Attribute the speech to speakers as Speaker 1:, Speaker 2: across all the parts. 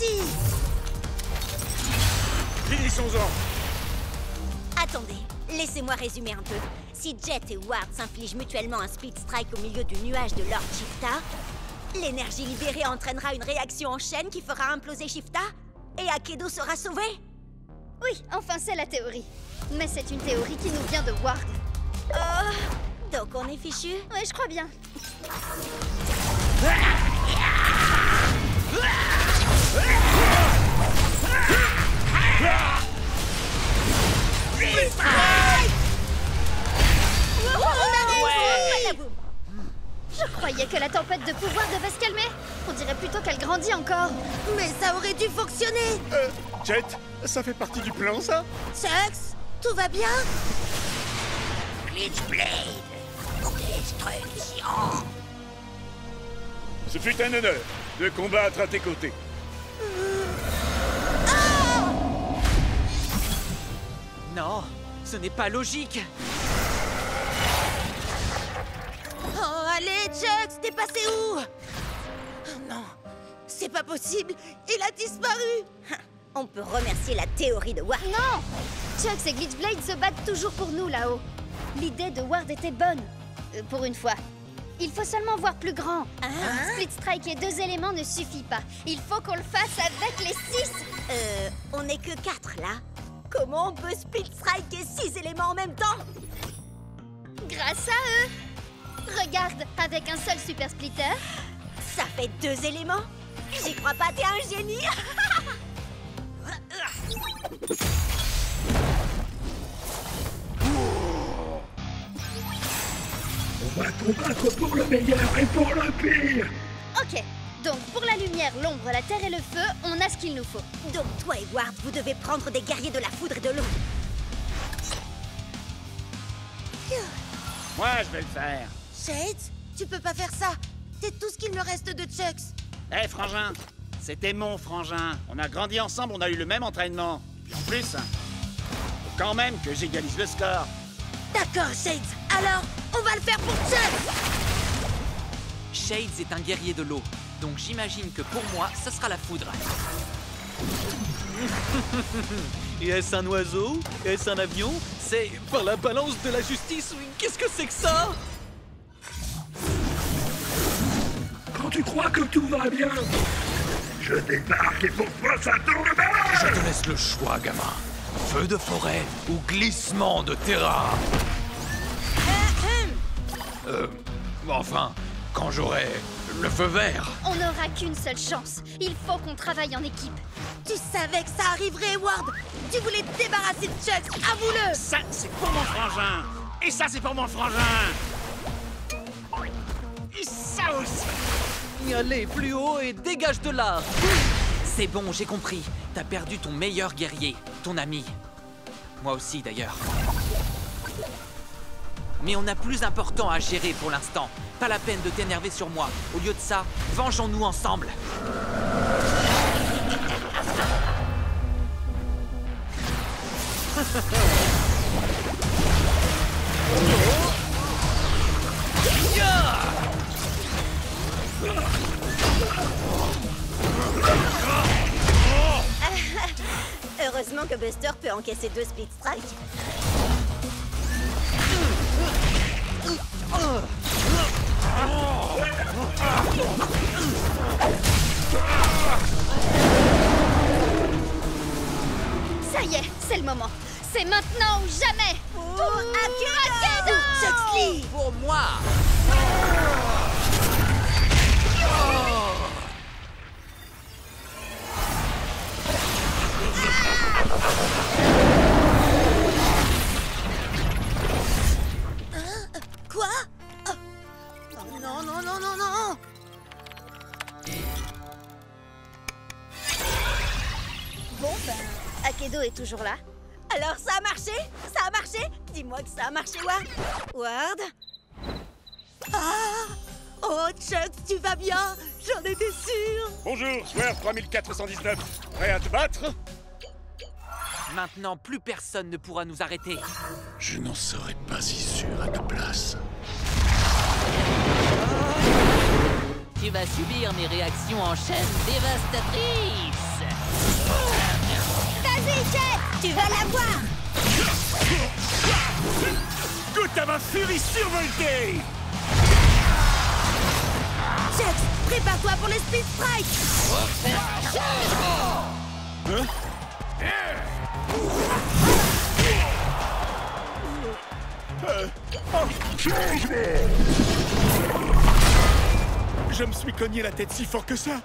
Speaker 1: ici!
Speaker 2: Finissons-en!
Speaker 3: Attendez, laissez-moi résumer un peu. Si Jet et Ward s'infligent mutuellement un Split Strike au milieu du nuage de Lord Shifta, l'énergie libérée entraînera une réaction en chaîne qui fera imploser Shifta et Akedo sera sauvé.
Speaker 4: Oui, enfin c'est la théorie. Mais c'est une théorie qui nous vient de Ward.
Speaker 3: Oh, donc on est fichu?
Speaker 4: Ouais, je crois bien. Je croyais que la tempête de pouvoir devait se calmer. On dirait plutôt qu'elle grandit encore.
Speaker 1: Mais ça aurait dû fonctionner!
Speaker 2: Jet, ça fait partie du plan, ça?
Speaker 1: Chucks, tout va bien?
Speaker 5: Glitchblade, destruction.
Speaker 2: Ce fut un honneur de combattre à tes côtés.
Speaker 6: Non, ce n'est pas logique.
Speaker 1: Oh, allez, Chucks, t'es passé où? Oh non, c'est pas possible, il a disparu!
Speaker 3: On peut remercier la théorie de Ward.
Speaker 4: Non! Chucks et Glitchblade se battent toujours pour nous là-haut. L'idée de Ward était bonne. Pour une fois. Il faut seulement voir plus grand. Split Strike et 2 éléments ne suffit pas. Il faut qu'on le fasse avec les 6.
Speaker 3: On n'est que 4 là. Comment on peut Split Strike et 6 éléments en même temps?
Speaker 4: Grâce à eux. Regarde, avec un seul Super Splitter.
Speaker 3: Ça fait 2 éléments? J'y crois pas, t'es un génie!
Speaker 5: On va combattre pour le meilleur et pour le pire.
Speaker 4: Ok, donc pour la lumière, l'ombre, la terre et le feu, on a ce qu'il nous faut.
Speaker 3: Donc toi et Ward, vous devez prendre des guerriers de la foudre et de l'eau.
Speaker 7: Moi, je vais le faire.
Speaker 1: Shades, tu peux pas faire ça. C'est tout ce qu'il me reste de Chucks.
Speaker 7: Hé, frangin, c'était mon frangin. On a grandi ensemble, on a eu le même entraînement. Puis en plus, faut quand même que j'égalise le score.
Speaker 1: D'accord, Shades. Alors, on va le faire pour Chucks.
Speaker 6: Shades est un guerrier de l'eau, donc j'imagine que pour moi, ça sera la foudre.
Speaker 8: Et est-ce un oiseau? Est-ce un avion? C'est par la balance de la justice? Qu'est-ce que c'est que ça?
Speaker 5: Quand tu crois que tout va bien, je débarque et pour toi ça tourne mal.
Speaker 9: Je te laisse le choix, gamin. Feu de forêt ou glissement de terrain. Enfin, quand j'aurai le feu vert.
Speaker 4: On n'aura qu'une seule chance. Il faut qu'on travaille en équipe.
Speaker 1: Tu savais que ça arriverait, Ward. Tu voulais te débarrasser de Chucks. Avoue-le.
Speaker 7: Ça, c'est pour mon frangin. Et ça, c'est pour mon frangin. Et ça aussi.
Speaker 6: Allez, plus haut et dégage de là. C'est bon, j'ai compris. T'as perdu ton meilleur guerrier, ton ami. Moi aussi, d'ailleurs. Mais on a plus important à gérer pour l'instant. Pas la peine de t'énerver sur moi. Au lieu de ça, vengeons-nous ensemble.
Speaker 3: Heureusement que Buster peut encaisser 2 Split Strike.
Speaker 4: Ça y est, c'est le moment. C'est maintenant ou jamais. Pour Akedo!
Speaker 1: Chucks Lee.
Speaker 6: Pour moi.
Speaker 1: Quoi? Oh. Non, non, non, non, non.
Speaker 4: Bon, ben, Akedo est toujours là.
Speaker 3: Alors ça a marché? Ça a marché? Dis-moi que ça a marché, Ward. Ward?
Speaker 1: Ah! Oh, Chucks, tu vas bien? J'en étais sûre.
Speaker 2: Bonjour, joueur 3419. Prêt à te battre?
Speaker 6: Maintenant, plus personne ne pourra nous arrêter.
Speaker 9: Je n'en serais pas si sûr à ta place.
Speaker 10: Tu vas subir mes réactions en chaîne dévastatrices.
Speaker 3: Vas-y, Jet! Tu vas l'avoir!
Speaker 2: Goûte à ma furie survoltée!
Speaker 1: Jax, prépare-toi pour les Speed Strike!
Speaker 2: Je me suis cogné la tête si fort que ça!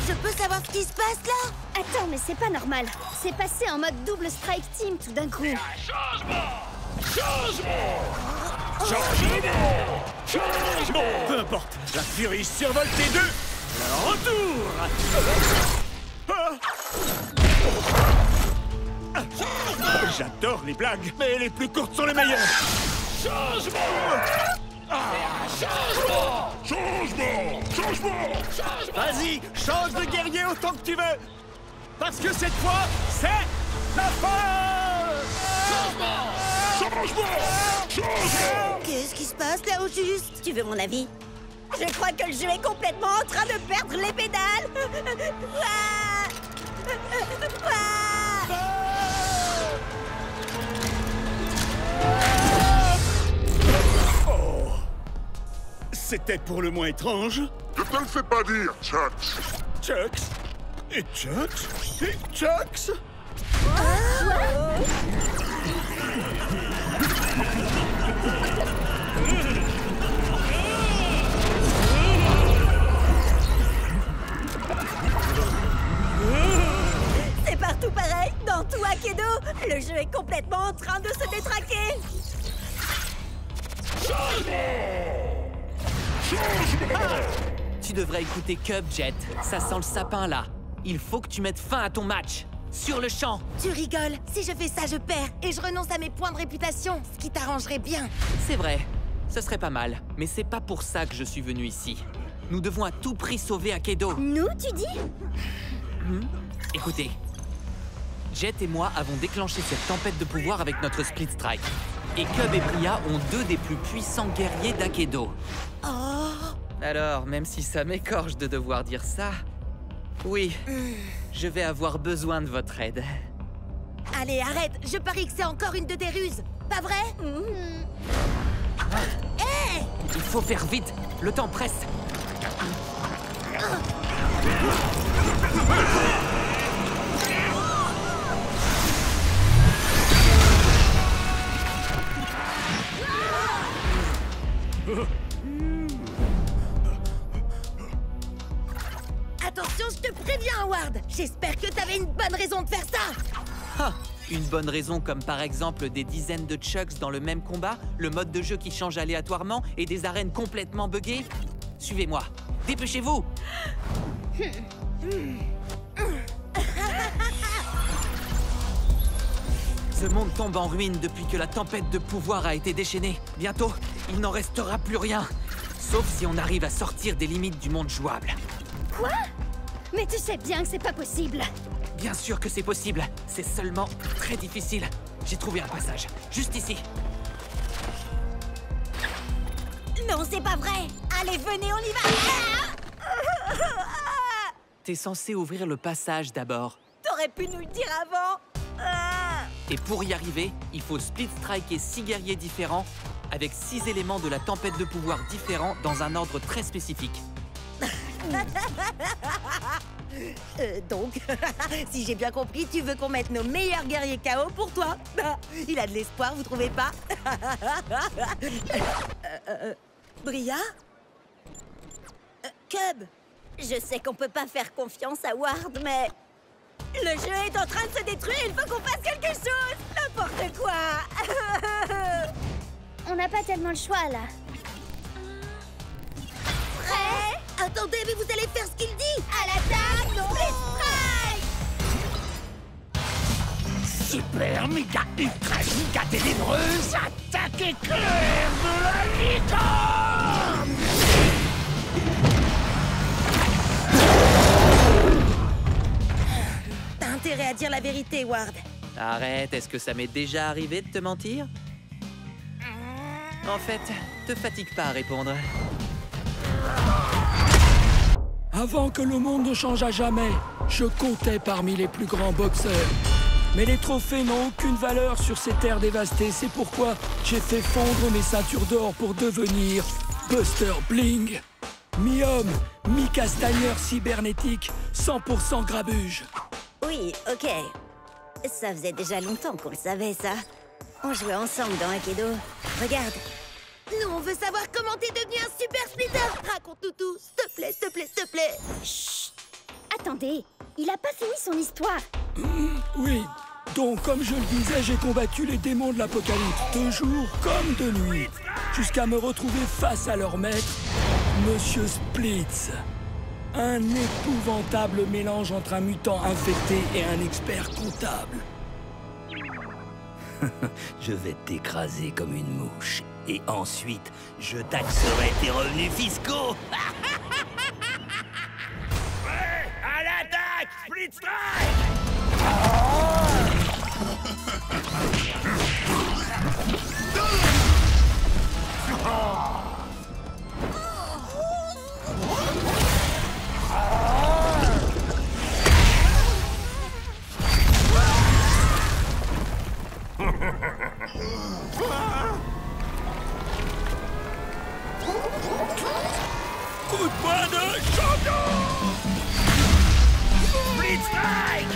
Speaker 1: Je peux savoir ce qui se passe là?
Speaker 4: Attends, mais c'est pas normal. C'est passé en mode double strike team tout d'un coup.
Speaker 2: Changement! Peu importe, la furie survoltée 2! Le retour! J'adore les blagues, mais les plus courtes sont les meilleures! Changement! Changement! Vas-y, change de guerrier autant que tu veux! Parce que cette fois, c'est la fin! Changement!
Speaker 1: Qu'est-ce qui se passe là au juste?
Speaker 3: Tu veux mon avis? Je crois que le jeu est complètement en train de perdre les pédales! Ouah! Ouah!
Speaker 2: Oh! C'était pour le moins étrange.
Speaker 5: Je te le fais pas dire, Chucks.
Speaker 2: Chucks? Et Chucks? Et Chucks?
Speaker 3: C'est partout pareil, dans tout Akedo! Le jeu est complètement en train de se détraquer!
Speaker 6: Tu devrais écouter Cub, Jet. Ça sent le sapin, là. Il faut que tu mettes fin à ton match. Sur le champ.
Speaker 1: Tu rigoles? Si je fais ça, je perds et je renonce à mes points de réputation, ce qui t'arrangerait bien.
Speaker 6: C'est vrai. Ce serait pas mal. Mais c'est pas pour ça que je suis venu ici. Nous devons à tout prix sauver Akedo.
Speaker 3: Nous, tu dis?
Speaker 6: Écoutez. Jet et moi avons déclenché cette tempête de pouvoir avec notre Split Strike. Et Cub et Bria ont deux des plus puissants guerriers d'Akedo.
Speaker 1: Oh!
Speaker 6: Alors, même si ça m'écorche de devoir dire ça... Oui, je vais avoir besoin de votre aide.
Speaker 1: Allez, arrête! Je parie que c'est encore une de tes ruses, pas vrai? Hé!
Speaker 6: Il faut faire vite. Le temps presse.
Speaker 1: Attention, je te préviens, Howard! J'espère que t'avais une bonne raison de faire ça!
Speaker 6: Ah, une bonne raison comme par exemple des dizaines de Chucks dans le même combat, le mode de jeu qui change aléatoirement et des arènes complètement buggées. Suivez-moi. Dépêchez-vous! Ce monde tombe en ruine depuis que la tempête de pouvoir a été déchaînée. Bientôt, il n'en restera plus rien. Sauf si on arrive à sortir des limites du monde jouable.
Speaker 4: Quoi? Mais tu sais bien que c'est pas possible.
Speaker 6: Bien sûr que c'est possible. C'est seulement très difficile. J'ai trouvé un passage. Juste ici.
Speaker 3: Non, c'est pas vrai! Allez, venez, on y va!
Speaker 6: T'es censé ouvrir le passage d'abord.
Speaker 3: T'aurais pu nous le dire avant!
Speaker 6: Et pour y arriver, il faut split striker 6 guerriers différents avec 6 éléments de la tempête de pouvoir différents dans un ordre très spécifique.
Speaker 1: Donc, si j'ai bien compris, tu veux qu'on mette nos meilleurs guerriers KO pour toi. Il a de l'espoir, vous trouvez pas? Bria? Cub?
Speaker 3: Je sais qu'on peut pas faire confiance à Ward, mais... Le jeu est en train de se détruire, il faut qu'on fasse quelque chose! N'importe quoi!
Speaker 4: On n'a pas tellement le choix, là.
Speaker 3: Prêt?
Speaker 1: Attendez, mais vous allez faire ce qu'il dit!
Speaker 3: À l'attaque! Non!
Speaker 5: Super méga ultra giga ténébreuse attaque éclair de la licorne!
Speaker 1: T'as intérêt à dire la vérité, Ward.
Speaker 6: Arrête, est-ce que ça m'est déjà arrivé de te mentir? En fait, te fatigue pas à répondre.
Speaker 10: Avant que le monde ne change à jamais, je comptais parmi les plus grands boxeurs. Mais les trophées n'ont aucune valeur sur ces terres dévastées. C'est pourquoi j'ai fait fondre mes ceintures d'or pour devenir Buster Bling. Mi-homme, mi-castagneur cybernétique, 100% grabuge.
Speaker 3: Oui, ok. Ça faisait déjà longtemps qu'on le savait, ça. On jouait ensemble dans Akedo. Regarde.
Speaker 1: Nous, on veut savoir comment t'es devenu un super splitter. Raconte-nous tout, s'il te plaît, s'il te plaît, s'il te plaît.
Speaker 4: Chut! Attendez, il a pas fini son histoire.
Speaker 10: Oui. Donc, comme je le disais, j'ai combattu les démons de l'Apocalypse, de jour comme de nuit, jusqu'à me retrouver face à leur maître, Monsieur Splitz. Un épouvantable mélange entre un mutant infecté et un expert comptable. Je vais t'écraser comme une mouche. Et ensuite, je taxerai tes revenus fiscaux.
Speaker 2: Ouais, à l'attaque, Split Strike!
Speaker 10: Coup de poing de champion!
Speaker 2: Split Strike!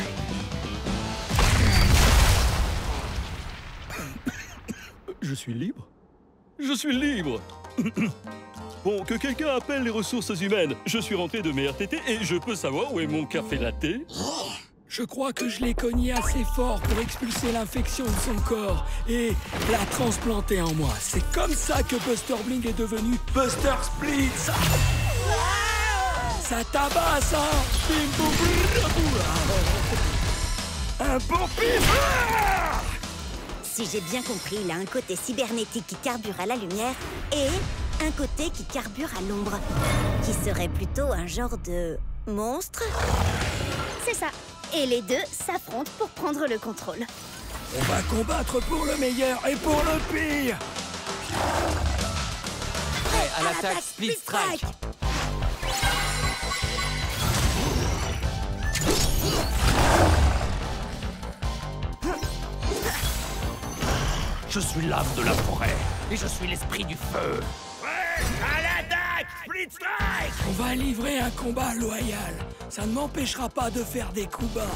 Speaker 11: Je suis libre? Je suis libre! Bon, que quelqu'un appelle les ressources humaines. Je suis rentré de mes RTT et je peux savoir où est mon café latte?
Speaker 10: Je crois que je l'ai cogné assez fort pour expulser l'infection de son corps et la transplanter en moi. C'est comme ça que Buster Bling est devenu Buster Splitz. Ça tabasse, hein? Bim, boum, un bon pif!
Speaker 3: Si j'ai bien compris, il a un côté cybernétique qui carbure à la lumière et un côté qui carbure à l'ombre, qui serait plutôt un genre de monstre.
Speaker 4: C'est ça. Et les deux s'affrontent pour prendre le contrôle.
Speaker 10: On va combattre pour le meilleur et pour le pire.
Speaker 6: Prêt à l'attaque, Split Strike.
Speaker 9: Je suis l'âme de la forêt et je suis l'esprit du feu.
Speaker 2: Ouais, à l'attaque, Split Strike!
Speaker 10: On va livrer un combat loyal. Ça ne m'empêchera pas de faire des coups bas.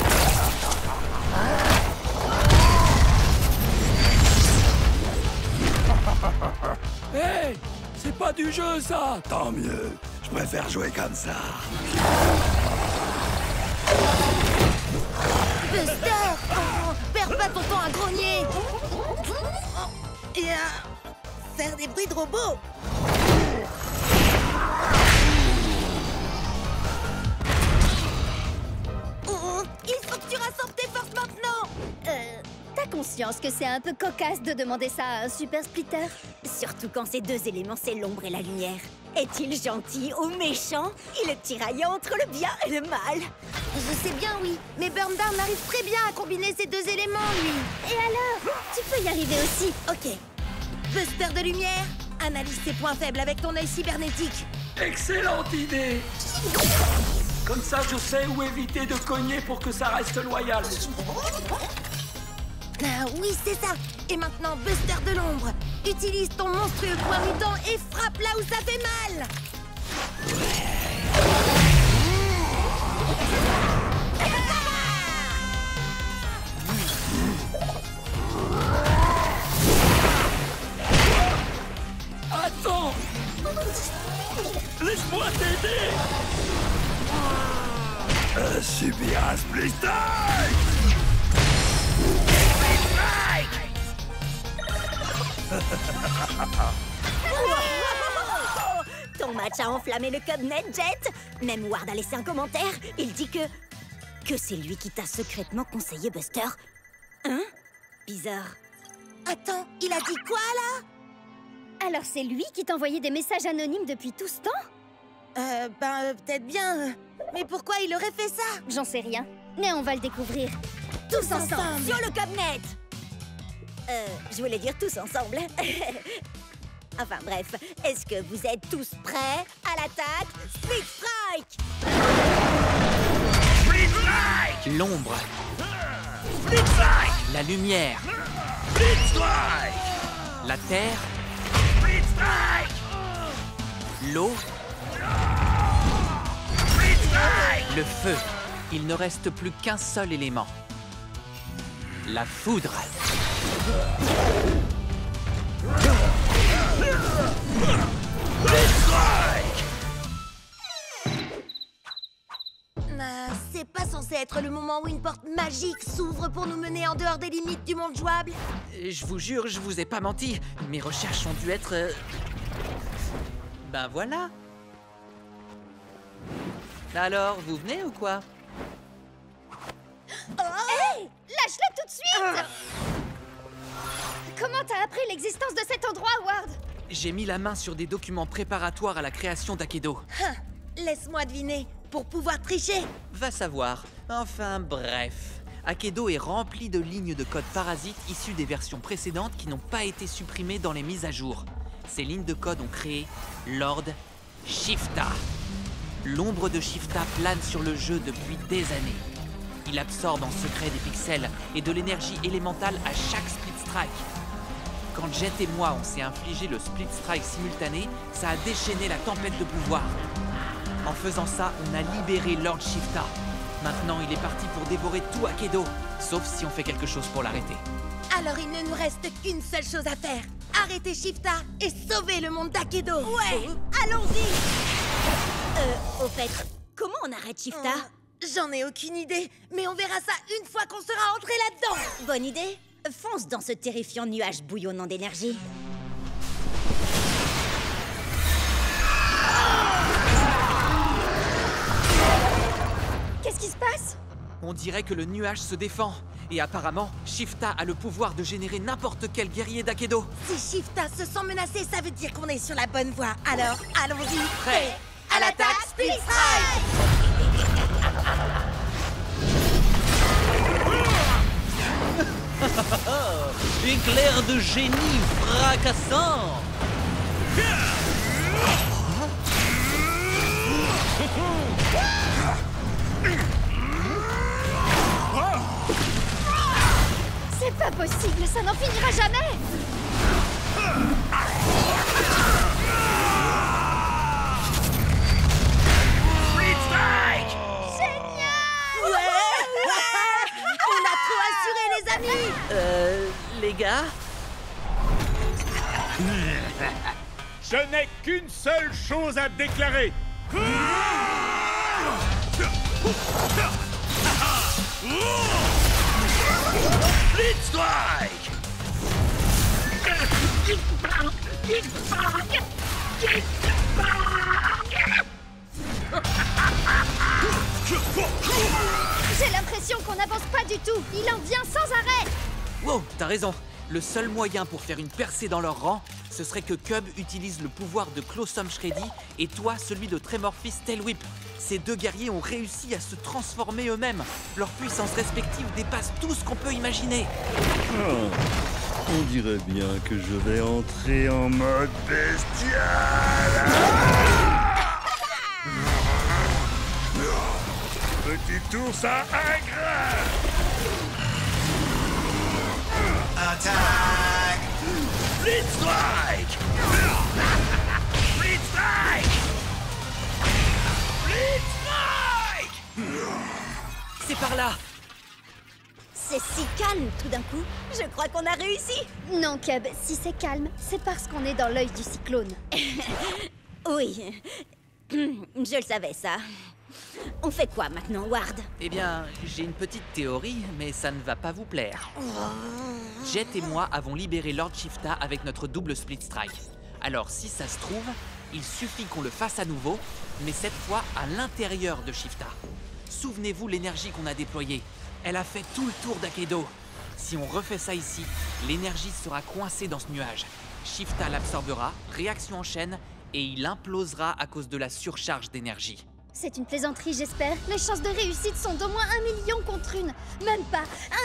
Speaker 10: Hey! C'est pas du jeu, ça!
Speaker 5: Tant mieux. Je préfère jouer comme ça.
Speaker 1: Buster! Oh, perds pas ton temps à grogner! Et à faire des bruits de robots! Oh, il faut que tu rassembles tes forces maintenant!
Speaker 4: T'as conscience que c'est un peu cocasse de demander ça à un super splitter?
Speaker 3: Surtout quand ces deux éléments, c'est l'ombre et la lumière. Est-il gentil ou méchant? Il est tiraillant entre le bien et le mal.
Speaker 1: Je sais bien, oui. Mais Burndown arrive très bien à combiner ces deux éléments, lui.
Speaker 4: Et alors? Tu peux y arriver aussi.
Speaker 1: Ok. Buster de lumière, analyse tes points faibles avec ton œil cybernétique.
Speaker 10: Excellente idée! Comme ça, je sais où éviter de cogner pour que ça reste loyal.
Speaker 1: Ah oui, c'est ça. Et maintenant, Buster de l'ombre. Utilise ton monstrueux point mutant et frappe là où ça fait mal.
Speaker 10: Attends! Laisse-moi t'aider!
Speaker 5: Subir un Split Strike!
Speaker 3: Ton match a enflammé le Cubnet, Jet. Même Ward a laissé un commentaire. Il dit que c'est lui qui t'a secrètement conseillé Buster. Hein? Bizarre.
Speaker 1: Attends, il a dit quoi, là?
Speaker 4: Alors c'est lui qui t'envoyait des messages anonymes depuis tout ce temps?
Speaker 1: Peut-être bien. Mais pourquoi il aurait fait ça?
Speaker 4: J'en sais rien. Mais on va le découvrir.
Speaker 1: Tous ensemble.
Speaker 3: Sur le Cubnet! Je voulais dire tous ensemble. Enfin bref, est-ce que vous êtes tous prêts à l'attaque? Split Strike!
Speaker 2: Split Strike!
Speaker 6: L'ombre.
Speaker 2: Split Strike!
Speaker 6: La lumière.
Speaker 2: Split Strike!
Speaker 6: La terre.
Speaker 2: Split Strike!
Speaker 6: L'eau.
Speaker 2: Split Strike!
Speaker 6: Le feu. Il ne reste plus qu'un seul élément. La foudre.
Speaker 2: Split Strike!
Speaker 1: C'est pas censé être le moment où une porte magique s'ouvre pour nous mener en dehors des limites du monde jouable?
Speaker 6: Je vous jure, je vous ai pas menti. Mes recherches ont dû être... Ben voilà. Alors, vous venez ou quoi?
Speaker 4: Hey! Lâche-la tout de suite! Comment t'as appris l'existence de cet endroit, Ward?
Speaker 6: J'ai mis la main sur des documents préparatoires à la création d'Akedo.
Speaker 1: Laisse-moi deviner, pour pouvoir tricher.
Speaker 6: Va savoir. Enfin, bref. Akedo est rempli de lignes de code parasites issues des versions précédentes qui n'ont pas été supprimées dans les mises à jour. Ces lignes de code ont créé Lord Shifta. L'ombre de Shifta plane sur le jeu depuis des années. Il absorbe en secret des pixels et de l'énergie élémentale à chaque split strike. Quand Jet et moi on s'est infligé le split strike simultané, ça a déchaîné la tempête de pouvoir. En faisant ça, on a libéré Lord Shifta. Maintenant, il est parti pour dévorer tout Akedo, sauf si on fait quelque chose pour l'arrêter.
Speaker 1: Alors il ne nous reste qu'une seule chose à faire. Arrêter Shifta et sauver le monde d'Akedo.
Speaker 3: Ouais, allons-y. Au fait, comment on arrête Shifta?
Speaker 1: J'en ai aucune idée, mais on verra ça une fois qu'on sera entré là-dedans.
Speaker 3: Bonne idée. Fonce dans ce terrifiant nuage bouillonnant d'énergie.
Speaker 4: Qu'est-ce qui se passe?
Speaker 6: On dirait que le nuage se défend. Et apparemment, Shifta a le pouvoir de générer n'importe quel guerrier d'Akedo.
Speaker 1: Si Shifta se sent menacé, ça veut dire qu'on est sur la bonne voie. Alors, allons-y.
Speaker 6: Prêt
Speaker 1: à l'attaque, Split Strike!
Speaker 8: Éclair de génie fracassant!
Speaker 4: C'est pas possible, ça n'en finira jamais!
Speaker 2: Split Strike!
Speaker 4: Génial!
Speaker 1: Ouais! On a trop assuré, les amis!
Speaker 6: Les gars?
Speaker 2: Je n'ai qu'une seule chose à déclarer. Split Strike!
Speaker 4: J'ai l'impression qu'on n'avance pas du tout. Il en vient sans arrêt.
Speaker 6: Wow, t'as raison. Le seul moyen pour faire une percée dans leur rang, ce serait que Cub utilise le pouvoir de Closum Shreddy et toi celui de Tremorphis Tail Whip. Ces deux guerriers ont réussi à se transformer eux-mêmes. Leurs puissances respectives dépassent tout ce qu'on peut imaginer.
Speaker 11: On dirait bien que je vais entrer en mode bestial.
Speaker 2: Petit ours à aigre!
Speaker 12: Attaque!
Speaker 2: Split Strike! Split Strike! Split Strike!
Speaker 6: C'est par là!
Speaker 3: C'est si calme tout d'un coup. Je crois qu'on a réussi.
Speaker 4: Non, Cub, si c'est calme, c'est parce qu'on est dans l'œil du cyclone.
Speaker 3: Oui. Je le savais, ça. On fait quoi maintenant, Ward?
Speaker 6: Eh bien, j'ai une petite théorie, mais ça ne va pas vous plaire. Jet et moi avons libéré Lord Shifta avec notre double split strike. Alors, si ça se trouve, il suffit qu'on le fasse à nouveau, mais cette fois à l'intérieur de Shifta. Souvenez-vous l'énergie qu'on a déployée. Elle a fait tout le tour d'Akedo. Si on refait ça ici, l'énergie sera coincée dans ce nuage. Shifta l'absorbera, réaction en chaîne, et il implosera à cause de la surcharge d'énergie.
Speaker 4: C'est une plaisanterie, j'espère. Les chances de réussite sont d'au moins 1 million contre une. Même pas 1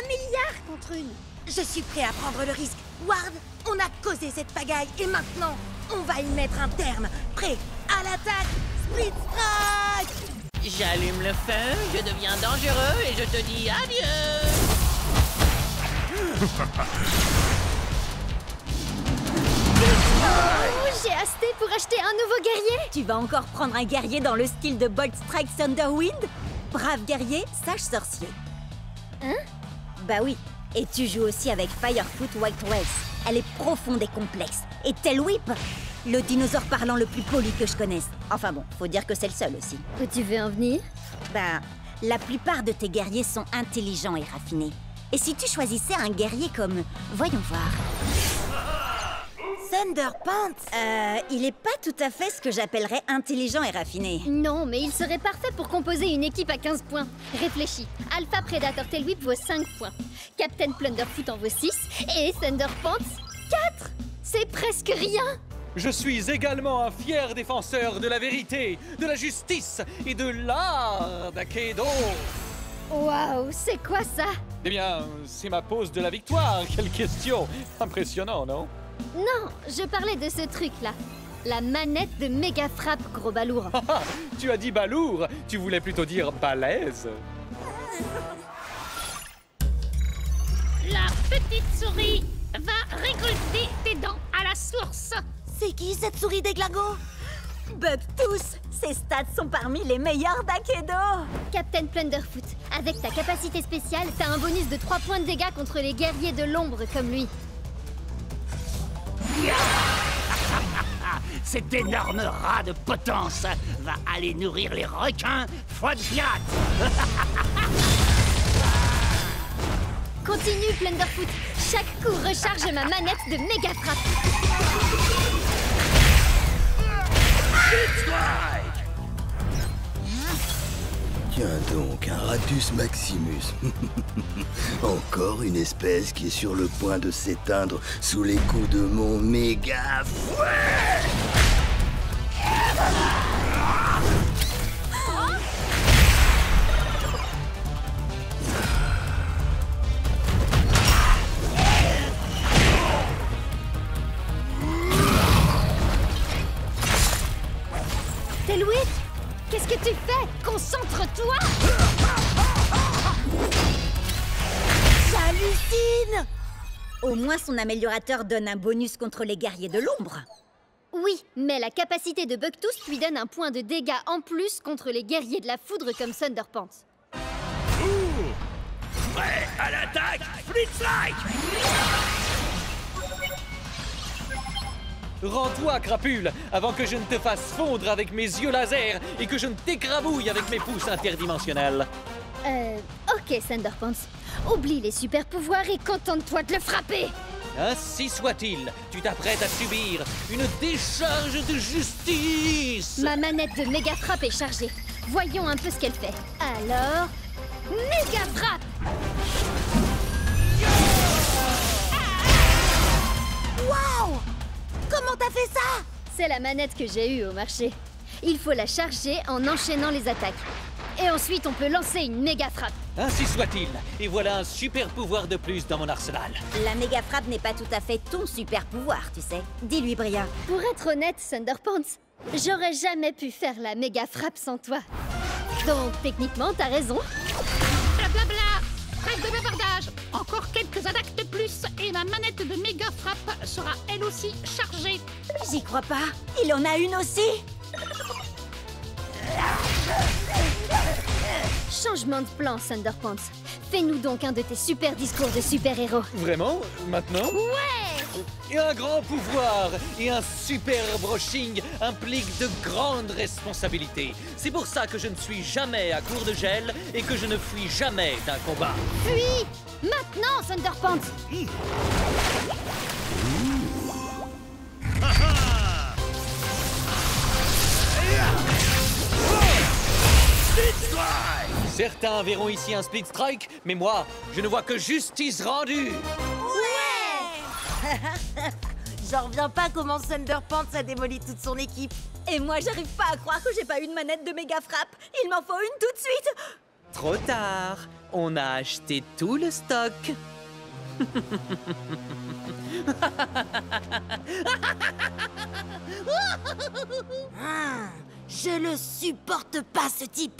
Speaker 4: milliard contre une.
Speaker 1: Je suis prêt à prendre le risque. Ward, on a causé cette pagaille et maintenant, on va y mettre un terme. Prêt à l'attaque, Split Strike!
Speaker 6: J'allume le feu, je deviens dangereux et je te dis adieu!
Speaker 4: J'ai hasté pour acheter un nouveau guerrier.
Speaker 3: Tu vas encore prendre un guerrier dans le style de Bolt Strike Thunderwind? Brave guerrier, sage sorcier.
Speaker 4: Hein?
Speaker 3: Bah oui. Et tu joues aussi avec Firefoot White Wells. Elle est profonde et complexe. Et Tail Whip, le dinosaure parlant le plus poli que je connaisse. Enfin bon, faut dire que c'est le seul aussi.
Speaker 4: Où tu veux en venir?
Speaker 3: Bah, la plupart de tes guerriers sont intelligents et raffinés. Et si tu choisissais un guerrier comme... Voyons voir.
Speaker 1: Thunderpants!
Speaker 3: Il est pas tout à fait ce que j'appellerais intelligent et raffiné.
Speaker 4: Non, mais il serait parfait pour composer une équipe à 15 points. Réfléchis. Alpha Predator Tail Whip vaut 5 points. Captain Plunderfoot en vaut 6. Et Thunderpants, 4! C'est presque rien!
Speaker 8: Je suis également un fier défenseur de la vérité, de la justice et de l'art d'Akedo.
Speaker 4: Waouh, c'est quoi ça?
Speaker 8: Eh bien, c'est ma pose de la victoire. Quelle question! Impressionnant, non?
Speaker 4: Non, je parlais de ce truc-là. La manette de méga frappe, gros balourd.
Speaker 8: Tu as dit balourd, tu voulais plutôt dire balèze.
Speaker 12: La petite souris va récolter tes dents à la source.
Speaker 1: C'est qui cette souris déglingo?
Speaker 3: Bugtooth, ses stats sont parmi les meilleurs d'Akedo.
Speaker 4: Captain Plunderfoot, avec ta capacité spéciale, t'as un bonus de 3 points de dégâts contre les guerriers de l'ombre comme lui.
Speaker 2: Cet énorme rat de potence va aller nourrir les requins foie de pirate.
Speaker 4: Continue, Plunderfoot. Chaque coup recharge ma manette de méga frappe.
Speaker 13: Tiens donc, un Ratus Maximus. Encore une espèce qui est sur le point de s'éteindre sous les coups de mon méga fouet.
Speaker 4: Tail Whip, qu'est-ce que tu fais? Concentre-toi!
Speaker 3: J'hallucine! Au moins son améliorateur donne un bonus contre les guerriers de l'ombre.
Speaker 4: Oui, mais la capacité de Bugtooth lui donne un point de dégâts en plus contre les guerriers de la foudre comme Thunderpants.
Speaker 2: Prêt à l'attaque, Split-Strike!
Speaker 8: Rends-toi, crapule, avant que je ne te fasse fondre avec mes yeux laser et que je ne t'écrabouille avec mes pouces interdimensionnels.
Speaker 4: Ok, Thunderpants. Oublie les super pouvoirs et contente-toi de le frapper!
Speaker 8: Ainsi soit-il, tu t'apprêtes à subir une décharge de justice!
Speaker 4: Ma manette de méga frappe est chargée. Voyons un peu ce qu'elle fait. Alors... méga frappe!
Speaker 1: Waouh! Comment t'as fait ça?
Speaker 4: C'est la manette que j'ai eue au marché. Il faut la charger en enchaînant les attaques. Et ensuite, on peut lancer une méga frappe.
Speaker 8: Ainsi soit-il, et voilà un super pouvoir de plus dans mon arsenal.
Speaker 3: La méga frappe n'est pas tout à fait ton super pouvoir, tu sais. Dis-lui, Bria.
Speaker 4: Pour être honnête, Thunderpants, j'aurais jamais pu faire la méga frappe sans toi. Donc, techniquement, t'as raison.
Speaker 12: Blablabla. Trêve de bavardage. Encore quelques attaques de plus et ma manette de méga frappe sera elle aussi chargée.
Speaker 3: J'y crois pas. Il en a une aussi.
Speaker 4: Changement de plan, Thunderpants. Fais-nous donc un de tes super discours de super-héros.
Speaker 8: Vraiment? Maintenant?
Speaker 4: Ouais!
Speaker 8: Et un grand pouvoir et un super brushing impliquent de grandes responsabilités. C'est pour ça que je ne suis jamais à court de gel et que je ne fuis jamais d'un combat.
Speaker 4: Fuis! Maintenant, Thunderpants!
Speaker 8: Certains verront ici un split strike, mais moi, je ne vois que justice rendue.
Speaker 1: Ouais! J'en reviens pas comment Thunderpants a démoli toute son équipe.
Speaker 3: Et moi, j'arrive pas à croire que j'ai pas une manette de méga frappe. Il m'en faut une tout de suite.
Speaker 6: Trop tard. On a acheté tout le stock.
Speaker 1: Je le supporte pas, ce type.